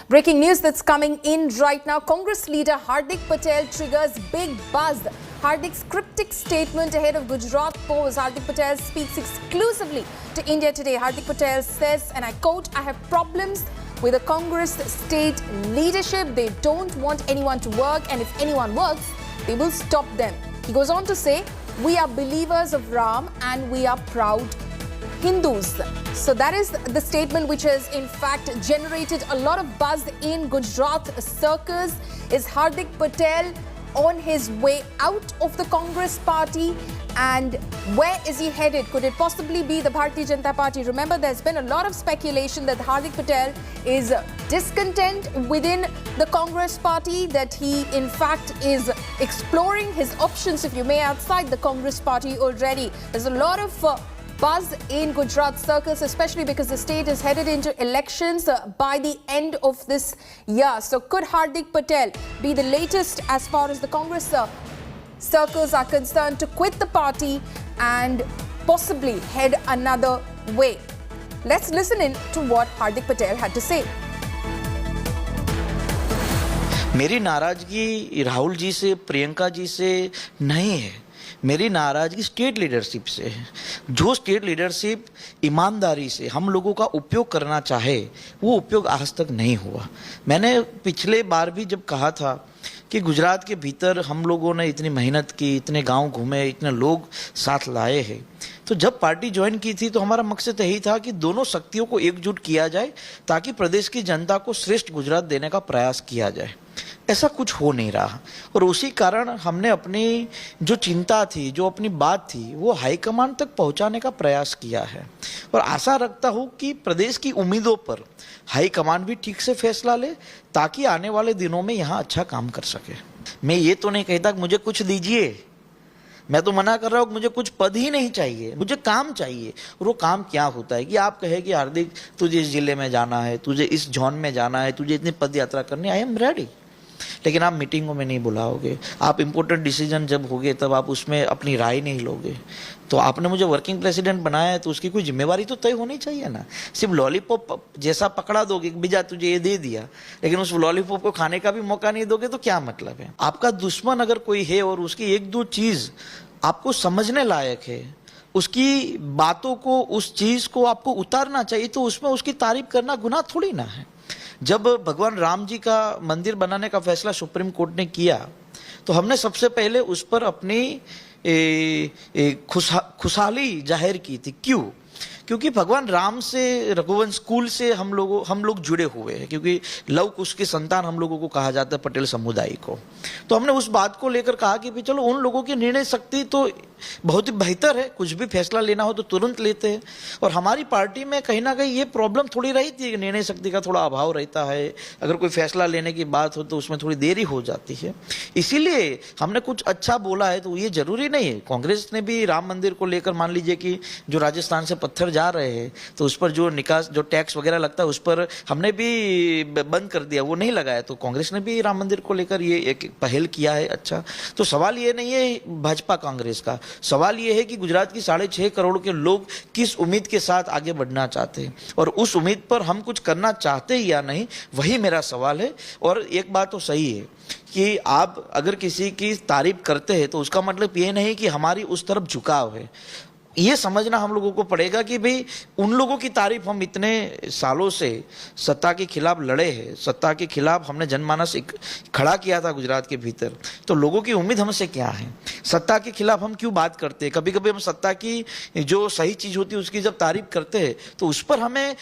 Breaking news that's coming in right now. Congress leader Hardik Patel triggers big buzz. Hardik's cryptic statement ahead of Gujarat polls. Hardik Patel speaks exclusively to India Today. Hardik Patel says, and I quote, "I have problems with the Congress state leadership. They don't want anyone to work, and if anyone works, they will stop them." He goes on to say, "We are believers of Ram and we are proud Hindus." So that is the statement which has in fact generated a lot of buzz in Gujarat circles. Is Hardik Patel on his way out of the Congress party? And where is he headed? Could it possibly be the Bharatiya Janata Party? Remember, there's been a lot of speculation that Hardik Patel is discontent within the Congress party, that he in fact is exploring his options, if you may, outside the Congress party already. There's a lot of buzz in Gujarat circles, especially because the state is headed into elections by the end of this year. So could Hardik Patel be the latest as far as the Congress circles are concerned to quit the party and possibly head another way? Let's listen in to what Hardik Patel had to say. मेरी नाराजगी राहुल जी से, प्रियंका जी से नहीं है। मेरी नाराजगी state leadership से है। जो स्टेट लीडरशिप ईमानदारी से हम लोगों का उपयोग करना चाहे, वो उपयोग आज तक नहीं हुआ। मैंने पिछले बार भी जब कहा था कि गुजरात के भीतर हम लोगों ने इतनी मेहनत की, इतने गांव घूमे, इतने लोग साथ लाए हैं, तो जब पार्टी ज्वाइन की थी तो हमारा मकसद यही था कि दोनों शक्तियों को एकजुट किया जाए ताकि प्रदेश की जनता को श्रेष्ठ गुजरात देने का प्रयास किया जाए। ऐसा कुछ हो नहीं रहा और उसी कारण हमने अपनी जो चिंता थी, जो अपनी बात थी, वो हाईकमान तक पहुंचाने का प्रयास किया है और आशा रखता हूं कि प्रदेश की उम्मीदों पर हाईकमान भी ठीक से फैसला ले ताकि आने वाले दिनों में यहाँ अच्छा काम कर सके। मैं ये तो नहीं कहता कि मुझे कुछ दीजिए, मैं तो मना कर रहा हूँ कि मुझे कुछ पद ही नहीं चाहिए, मुझे काम चाहिए। और वो काम क्या होता है कि आप कहे कि हार्दिक तुझे इस जिले में जाना है, तुझे इस जोन में जाना है, तुझे इतनी पद यात्रा करनी, आई एम रेडी। लेकिन आप मीटिंगों में नहीं बुलाओगे, आप इम्पोर्टेंट डिसीजन जब होगे तब आप उसमें अपनी राय नहीं लोगे। तो आपने मुझे वर्किंग प्रेसिडेंट बनाया है तो उसकी कोई जिम्मेवारी तो तय होनी चाहिए ना। सिर्फ लॉलीपॉप जैसा पकड़ा दोगे कि भैया तुझे ये दे दिया, लेकिन उस लॉलीपॉप को खाने का भी मौका नहीं दोगे तो क्या मतलब है। आपका दुश्मन अगर कोई है और उसकी एक दो चीज आपको समझने लायक है, उसकी बातों को, उस चीज को आपको उतारना चाहिए, तो उसमें उसकी तारीफ करना गुनाह थोड़ी ना है। जब भगवान राम जी का मंदिर बनाने का फैसला सुप्रीम कोर्ट ने किया तो हमने सबसे पहले उस पर अपनी खुशहाली जाहिर की थी। क्यों? क्योंकि भगवान राम से, रघुवंश कुल से हम लोग जुड़े हुए हैं, क्योंकि लव कुश की संतान हम लोगों को कहा जाता है, पटेल समुदाय को। तो हमने उस बात को लेकर कहा कि चलो उन लोगों की निर्णय शक्ति तो बहुत ही बेहतर है, कुछ भी फैसला लेना हो तो तुरंत लेते हैं। और हमारी पार्टी में कहीं ना कहीं ये प्रॉब्लम थोड़ी रही थी कि निर्णय शक्ति का थोड़ा अभाव रहता है, अगर कोई फैसला लेने की बात हो तो उसमें थोड़ी देरी हो जाती है। इसीलिए हमने कुछ अच्छा बोला है, तो ये जरूरी नहीं है। कांग्रेस ने भी राम मंदिर को लेकर, मान लीजिए कि जो राजस्थान से पत्थर जा रहे हैं तो उस पर जो निकास, जो टैक्स वगैरह लगता है, उस पर हमने भी बंद कर दिया, वो नहीं लगाया। तो कांग्रेस ने भी राम मंदिर को लेकर ये एक पहल किया है। अच्छा, तो सवाल ये नहीं है भाजपा कांग्रेस का, सवाल ये है कि गुजरात की 6.5 करोड़ के लोग किस उम्मीद के साथ आगे बढ़ना चाहते हैं और उस उम्मीद पर हम कुछ करना चाहते हैं या नहीं, वही मेरा सवाल है। और एक बात तो सही है कि आप अगर किसी की तारीफ करते हैं तो उसका मतलब ये नहीं कि हमारी उस तरफ झुकाव है। ये समझना हम लोगों को पड़ेगा कि भाई उन लोगों की तारीफ, हम इतने सालों से सत्ता के खिलाफ लड़े हैं, सत्ता के खिलाफ हमने जनमानस खड़ा किया था गुजरात के भीतर, तो लोगों की उम्मीद हमसे क्या है, सत्ता के खिलाफ हम क्यों बात करते हैं। कभी कभी हम सत्ता की जो सही चीज होती है उसकी जब तारीफ करते हैं तो उस पर हमें